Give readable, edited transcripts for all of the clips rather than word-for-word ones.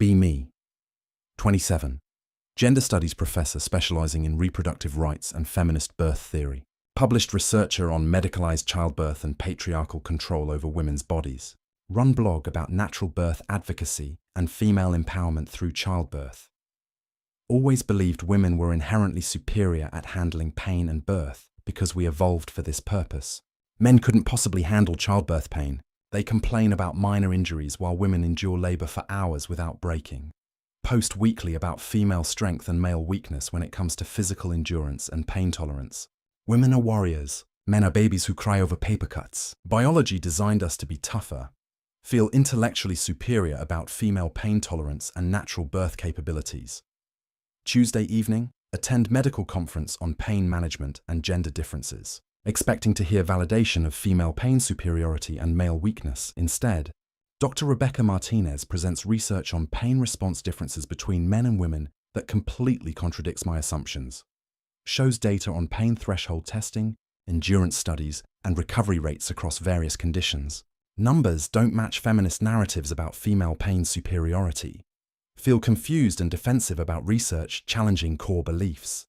Be Me. 27. Gender studies professor specializing in reproductive rights and feminist birth theory. Published researcher on medicalized childbirth and patriarchal control over women's bodies. Run blog about natural birth advocacy and female empowerment through childbirth. Always believed women were inherently superior at handling pain and birth because we evolved for this purpose. Men couldn't possibly handle childbirth pain. They complain about minor injuries while women endure labor for hours without breaking. Post weekly about female strength and male weakness when it comes to physical endurance and pain tolerance. Women are warriors. Men are babies who cry over paper cuts. Biology designed us to be tougher. Feel intellectually superior about female pain tolerance and natural birth capabilities. Tuesday evening, attend medical conference on pain management and gender differences. Expecting to hear validation of female pain superiority and male weakness. Instead, Dr. Rebecca Martinez presents research on pain response differences between men and women that completely contradicts my assumptions. Shows data on pain threshold testing, endurance studies, and recovery rates across various conditions. Numbers don't match feminist narratives about female pain superiority. Feel confused and defensive about research challenging core beliefs.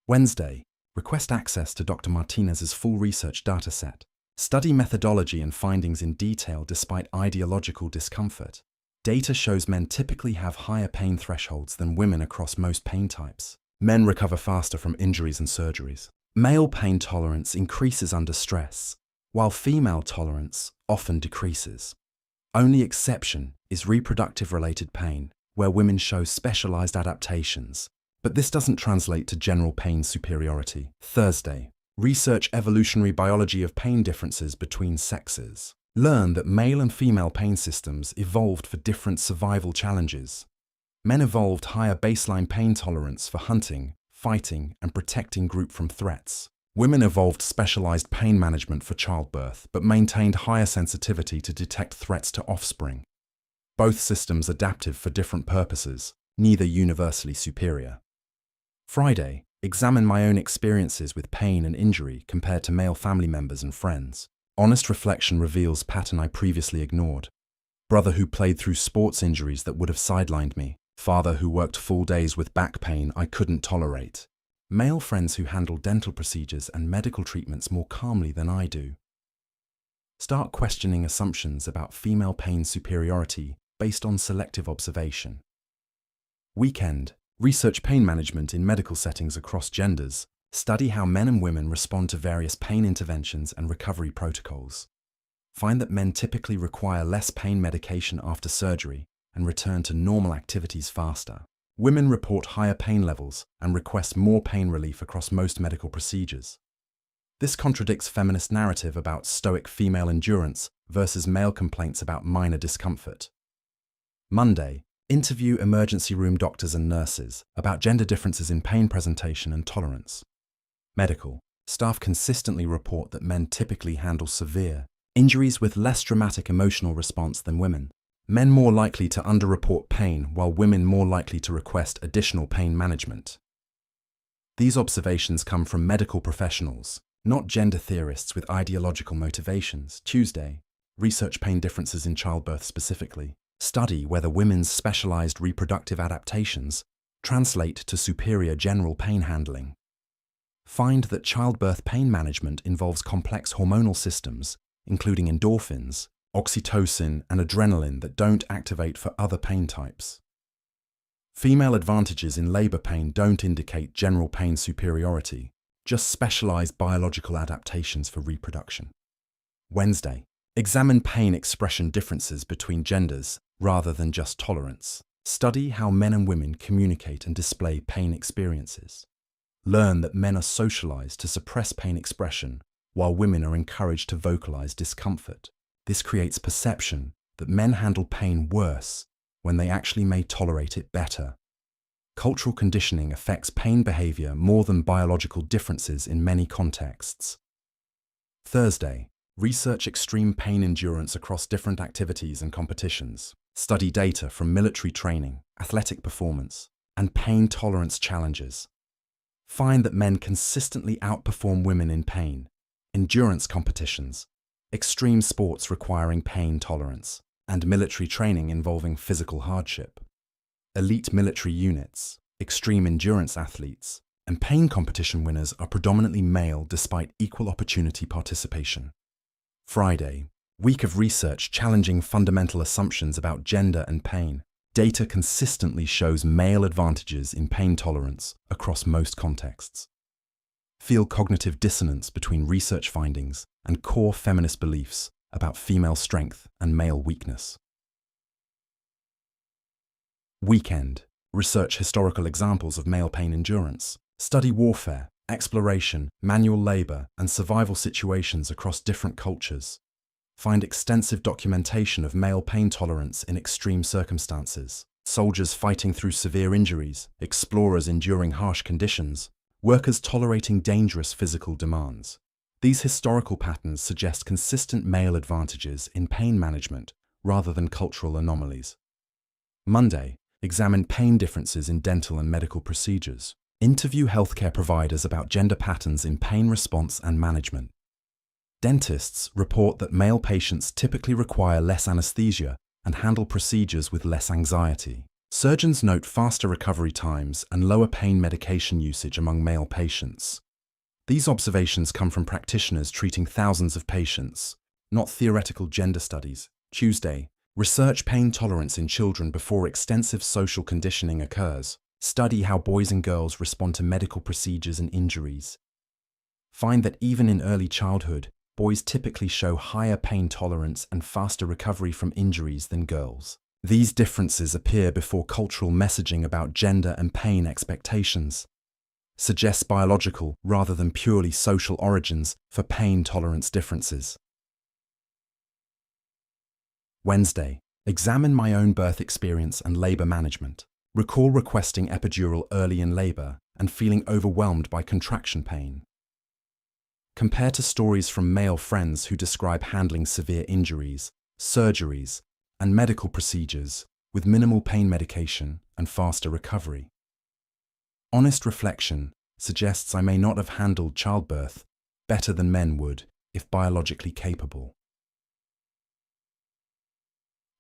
Wednesday, request access to Dr. Martinez's full research dataset. Study methodology and findings in detail despite ideological discomfort. Data shows men typically have higher pain thresholds than women across most pain types. Men recover faster from injuries and surgeries. Male pain tolerance increases under stress, while female tolerance often decreases. Only exception is reproductive-related pain, where women show specialized adaptations. But this doesn't translate to general pain superiority. Thursday, research evolutionary biology of pain differences between sexes. Learn that male and female pain systems evolved for different survival challenges. Men evolved higher baseline pain tolerance for hunting, fighting, and protecting group from threats. Women evolved specialized pain management for childbirth, but maintained higher sensitivity to detect threats to offspring. Both systems adaptive for different purposes, neither universally superior. Friday, examine my own experiences with pain and injury compared to male family members and friends. Honest reflection reveals pattern I previously ignored. Brother who played through sports injuries that would have sidelined me. Father who worked full days with back pain I couldn't tolerate. Male friends who handle dental procedures and medical treatments more calmly than I do. Start questioning assumptions about female pain superiority based on selective observation. Weekend, research pain management in medical settings across genders. Study how men and women respond to various pain interventions and recovery protocols. Find that men typically require less pain medication after surgery and return to normal activities faster. Women report higher pain levels and request more pain relief across most medical procedures. This contradicts feminist narrative about stoic female endurance versus male complaints about minor discomfort. Monday, interview emergency room doctors and nurses about gender differences in pain presentation and tolerance. Medical staff consistently report that men typically handle severe injuries with less dramatic emotional response than women. Men more likely to underreport pain, while women more likely to request additional pain management. These observations come from medical professionals, not gender theorists with ideological motivations. Tuesday, research pain differences in childbirth specifically. Study whether women's specialized reproductive adaptations translate to superior general pain handling. Find that childbirth pain management involves complex hormonal systems, including endorphins, oxytocin, and adrenaline that don't activate for other pain types. Female advantages in labor pain don't indicate general pain superiority, just specialized biological adaptations for reproduction. Wednesday, examine pain expression differences between genders rather than just tolerance. Study how men and women communicate and display pain experiences. Learn that men are socialized to suppress pain expression, while women are encouraged to vocalize discomfort. This creates perception that men handle pain worse when they actually may tolerate it better. Cultural conditioning affects pain behavior more than biological differences in many contexts. Thursday, research extreme pain endurance across different activities and competitions. Study data from military training, athletic performance, and pain tolerance challenges. Find that men consistently outperform women in pain, endurance competitions, extreme sports requiring pain tolerance. and military training involving physical hardship. Elite military units, extreme endurance athletes, and pain competition winners are predominantly male despite equal opportunity participation. Friday, week of research challenging fundamental assumptions about gender and pain. Data consistently shows male advantages in pain tolerance across most contexts. Feel cognitive dissonance between research findings and core feminist beliefs about female strength and male weakness. Weekend, research historical examples of male pain endurance. Study warfare, exploration, manual labor, and survival situations across different cultures. Find extensive documentation of male pain tolerance in extreme circumstances. Soldiers fighting through severe injuries, explorers enduring harsh conditions, workers tolerating dangerous physical demands. These historical patterns suggest consistent male advantages in pain management rather than cultural anomalies. Monday, examine pain differences in dental and medical procedures. Interview healthcare providers about gender patterns in pain response and management. Dentists report that male patients typically require less anesthesia and handle procedures with less anxiety. Surgeons note faster recovery times and lower pain medication usage among male patients. These observations come from practitioners treating thousands of patients, not theoretical gender studies. Tuesday, research pain tolerance in children before extensive social conditioning occurs. Study how boys and girls respond to medical procedures and injuries. Find that even in early childhood, boys typically show higher pain tolerance and faster recovery from injuries than girls. These differences appear before cultural messaging about gender and pain expectations. Suggests biological rather than purely social origins for pain tolerance differences. Wednesday, examine my own birth experience and labor management. Recall requesting epidural early in labor and feeling overwhelmed by contraction pain. Compare to stories from male friends who describe handling severe injuries, surgeries, and medical procedures with minimal pain medication and faster recovery. Honest reflection suggests I may not have handled childbirth better than men would if biologically capable.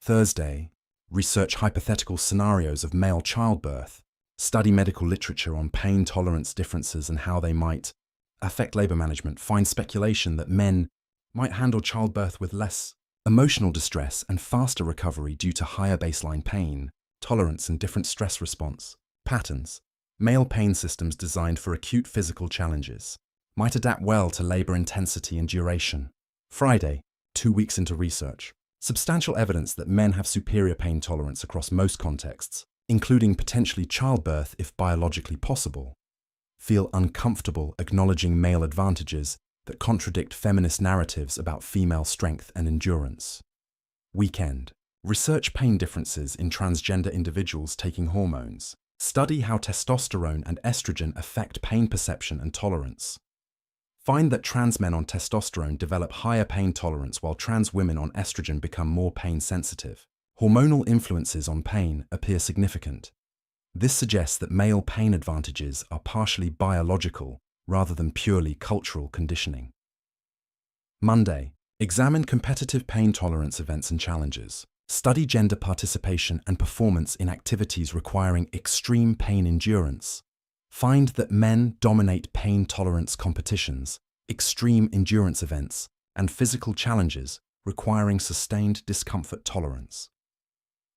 Thursday, research hypothetical scenarios of male childbirth. Study medical literature on pain tolerance differences and how they might affect labor management. Find speculation that men might handle childbirth with less emotional distress and faster recovery due to higher baseline pain tolerance and different stress response patterns. Male pain systems designed for acute physical challenges might adapt well to labor intensity and duration. Friday, 2 weeks into research. Substantial evidence that men have superior pain tolerance across most contexts, including potentially childbirth if biologically possible. Feel uncomfortable acknowledging male advantages that contradict feminist narratives about female strength and endurance. Weekend. Research pain differences in transgender individuals taking hormones. Study how testosterone and estrogen affect pain perception and tolerance. Find that trans men on testosterone develop higher pain tolerance while trans women on estrogen become more pain sensitive. Hormonal influences on pain appear significant. This suggests that male pain advantages are partially biological rather than purely cultural conditioning. Monday, examine competitive pain tolerance events and challenges. Study gender participation and performance in activities requiring extreme pain endurance. Find that men dominate pain tolerance competitions, extreme endurance events, and physical challenges requiring sustained discomfort tolerance.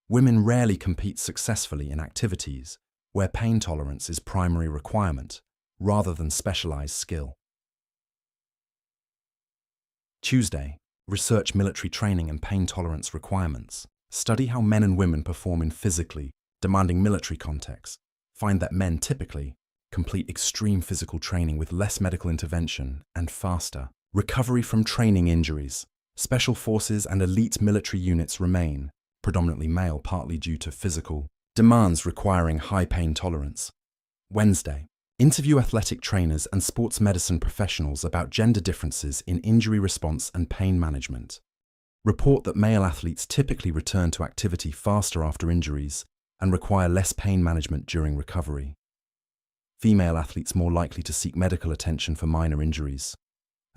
Women rarely compete successfully in activities where pain tolerance is primary requirement, rather than specialized skill. Tuesday, research military training and pain tolerance requirements. Study how men and women perform in physically demanding military contexts. Find that men typically complete extreme physical training with less medical intervention and faster recovery from training injuries. Special forces and elite military units remain predominantly male, partly due to physical demands requiring high pain tolerance. Wednesday, interview athletic trainers and sports medicine professionals about gender differences in injury response and pain management. Report that male athletes typically return to activity faster after injuries and require less pain management during recovery. Female athletes more likely to seek medical attention for minor injuries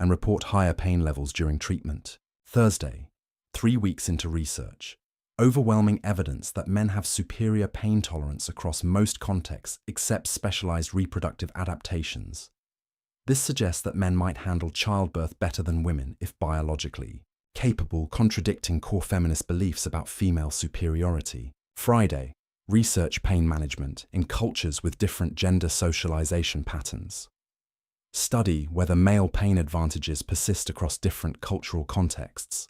and report higher pain levels during treatment. Thursday, 3 weeks into research. overwhelming evidence that men have superior pain tolerance across most contexts except specialized reproductive adaptations. This suggests that men might handle childbirth better than women if biologically capable, contradicting core feminist beliefs about female superiority. Friday, research pain management in cultures with different gender socialization patterns. Study whether male pain advantages persist across different cultural contexts.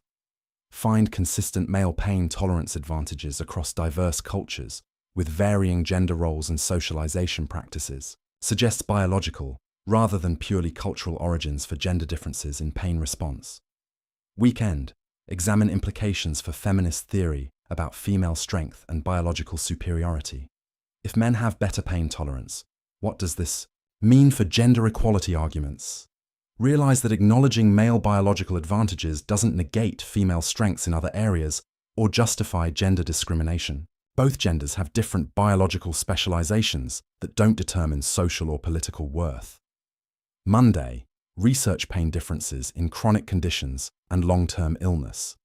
Find consistent male pain tolerance advantages across diverse cultures with varying gender roles and socialization practices. Suggests biological, rather than purely cultural origins for gender differences in pain response. Weekend, examine implications for feminist theory about female strength and biological superiority. If men have better pain tolerance, what does this mean for gender equality arguments? Realize that acknowledging male biological advantages doesn't negate female strengths in other areas or justify gender discrimination. Both genders have different biological specializations that don't determine social or political worth. Monday, research pain differences in chronic conditions and long-term illness.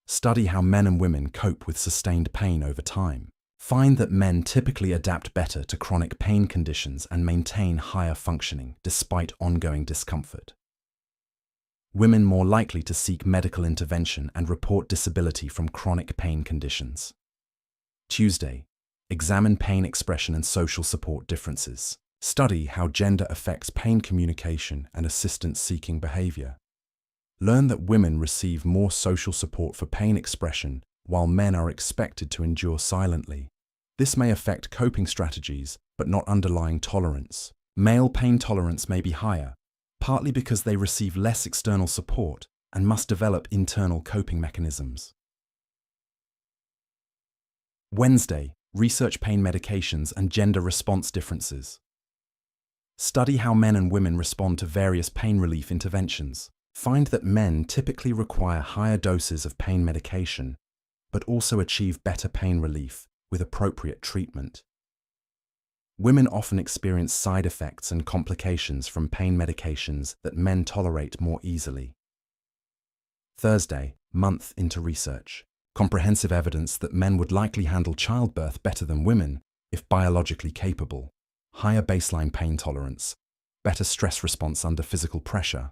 Study how men and women cope with sustained pain over time. Find that men typically adapt better to chronic pain conditions and maintain higher functioning despite ongoing discomfort. Women more likely to seek medical intervention and report disability from chronic pain conditions. Tuesday, examine pain expression and social support differences. Study how gender affects pain communication and assistance-seeking behavior. Learn that women receive more social support for pain expression, while men are expected to endure silently. This may affect coping strategies, but not underlying tolerance. Male pain tolerance may be higher, partly because they receive less external support and must develop internal coping mechanisms. Wednesday, research pain medications and gender response differences. Study how men and women respond to various pain relief interventions. Find that men typically require higher doses of pain medication, but also achieve better pain relief with appropriate treatment. Women often experience side effects and complications from pain medications that men tolerate more easily. Thursday, month into research. Comprehensive evidence that men would likely handle childbirth better than women if biologically capable. Higher baseline pain tolerance, better stress response under physical pressure,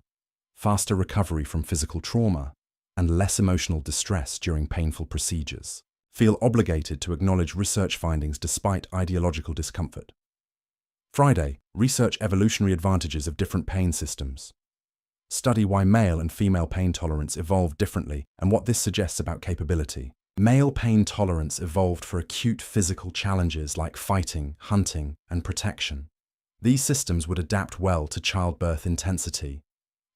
faster recovery from physical trauma, and less emotional distress during painful procedures. Feel obligated to acknowledge research findings despite ideological discomfort. Friday, research evolutionary advantages of different pain systems. Study why male and female pain tolerance evolved differently and what this suggests about capability. Male pain tolerance evolved for acute physical challenges like fighting, hunting, and protection. These systems would adapt well to childbirth intensity.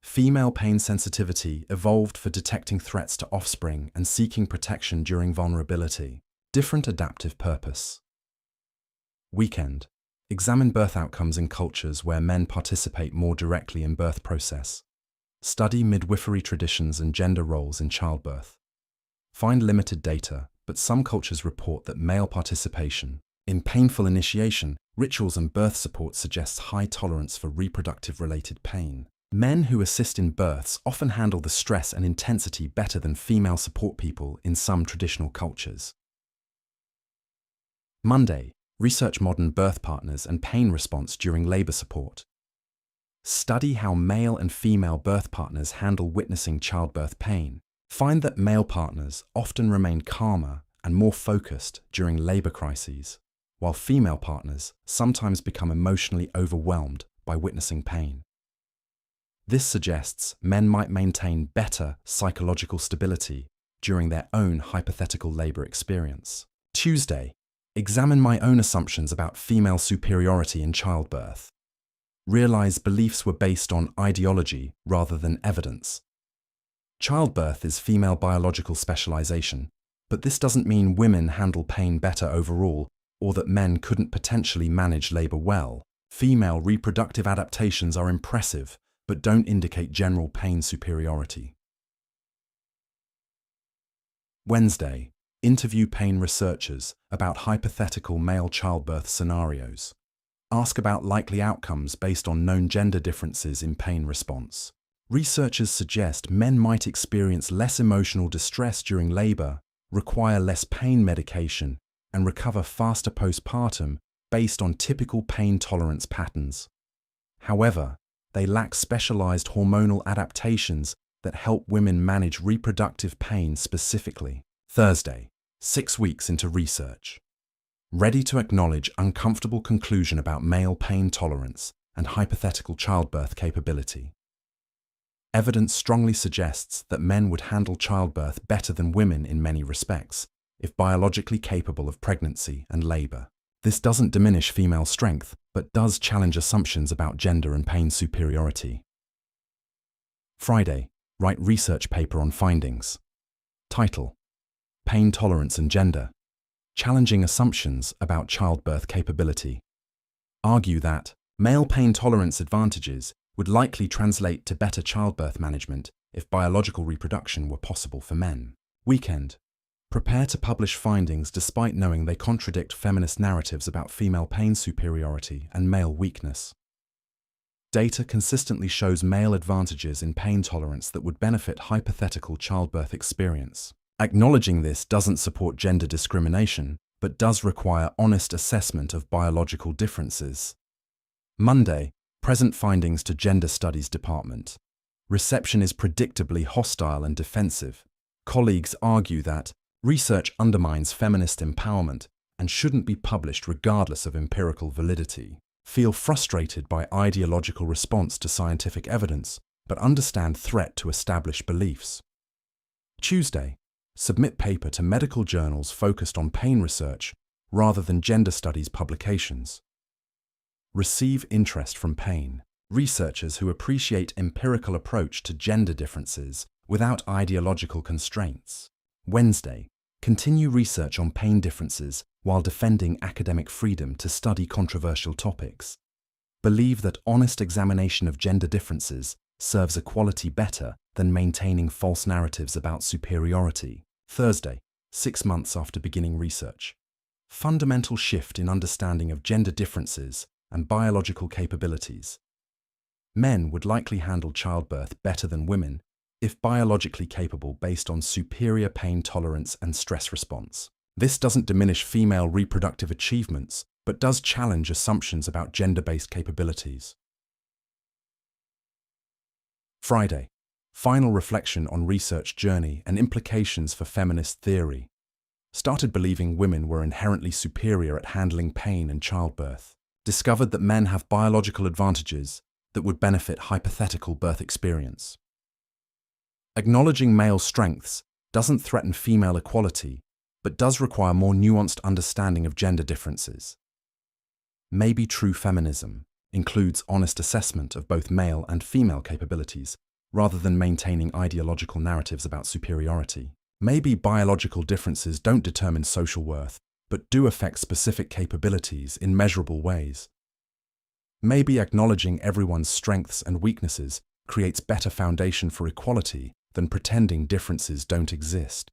Female pain sensitivity evolved for detecting threats to offspring and seeking protection during vulnerability. Different adaptive purpose. Weekend. Examine birth outcomes in cultures where men participate more directly in birth process. Study midwifery traditions and gender roles in childbirth. Find limited data, but some cultures report that male participation in painful initiation, rituals and birth support suggests high tolerance for reproductive-related pain. Men who assist in births often handle the stress and intensity better than female support people in some traditional cultures. Monday, research modern birth partners and pain response during labor support. Study how male and female birth partners handle witnessing childbirth pain. Find that male partners often remain calmer and more focused during labor crises, while female partners sometimes become emotionally overwhelmed by witnessing pain. This suggests men might maintain better psychological stability during their own hypothetical labor experience. Tuesday, examine my own assumptions about female superiority in childbirth. Realize beliefs were based on ideology rather than evidence. Childbirth is female biological specialization, but this doesn't mean women handle pain better overall or that men couldn't potentially manage labor well. Female reproductive adaptations are impressive, but don't indicate general pain superiority. Wednesday, interview pain researchers about hypothetical male childbirth scenarios. Ask about likely outcomes based on known gender differences in pain response. Researchers suggest men might experience less emotional distress during labor require less pain medication, and recover faster postpartum based on typical pain tolerance patterns. However, they lack specialized hormonal adaptations that help women manage reproductive pain specifically. Thursday, 6 weeks into research. Ready to acknowledge uncomfortable conclusion about male pain tolerance and hypothetical childbirth capability. Evidence strongly suggests that men would handle childbirth better than women in many respects, if biologically capable of pregnancy and labor. This doesn't diminish female strength, but does challenge assumptions about gender and pain superiority. Friday, write research paper on findings. Title: Pain Tolerance and Gender. Challenging assumptions about childbirth capability. Argue that male pain tolerance advantages would likely translate to better childbirth management if biological reproduction were possible for men. Weekend. Prepare to publish findings despite knowing they contradict feminist narratives about female pain superiority and male weakness. Data consistently shows male advantages in pain tolerance that would benefit hypothetical childbirth experience. Acknowledging this doesn't support gender discrimination, but does require honest assessment of biological differences. Monday, present findings to Gender Studies Department. Reception is predictably hostile and defensive. Colleagues argue that research undermines feminist empowerment and shouldn't be published regardless of empirical validity. Feel frustrated by ideological response to scientific evidence, but understand threat to established beliefs. Tuesday, submit paper to medical journals focused on pain research rather than gender studies publications. Receive interest from pain. Researchers who appreciate empirical approach to gender differences without ideological constraints. Wednesday, continue research on pain differences while defending academic freedom to study controversial topics. Believe that honest examination of gender differences serves equality better than maintaining false narratives about superiority. Thursday, 6 months after beginning research. Fundamental shift in understanding of gender differences and biological capabilities. Men would likely handle childbirth better than women if biologically capable based on superior pain tolerance and stress response. This doesn't diminish female reproductive achievements, but does challenge assumptions about gender-based capabilities. Friday, final reflection on research journey and implications for feminist theory. Started believing women were inherently superior at handling pain and childbirth. Discovered that men have biological advantages that would benefit hypothetical birth experience. Acknowledging male strengths doesn't threaten female equality, but does require more nuanced understanding of gender differences. Maybe true feminism includes honest assessment of both male and female capabilities, rather than maintaining ideological narratives about superiority. Maybe biological differences don't determine social worth, but do affect specific capabilities in measurable ways. Maybe acknowledging everyone's strengths and weaknesses creates better foundation for equality than pretending differences don't exist.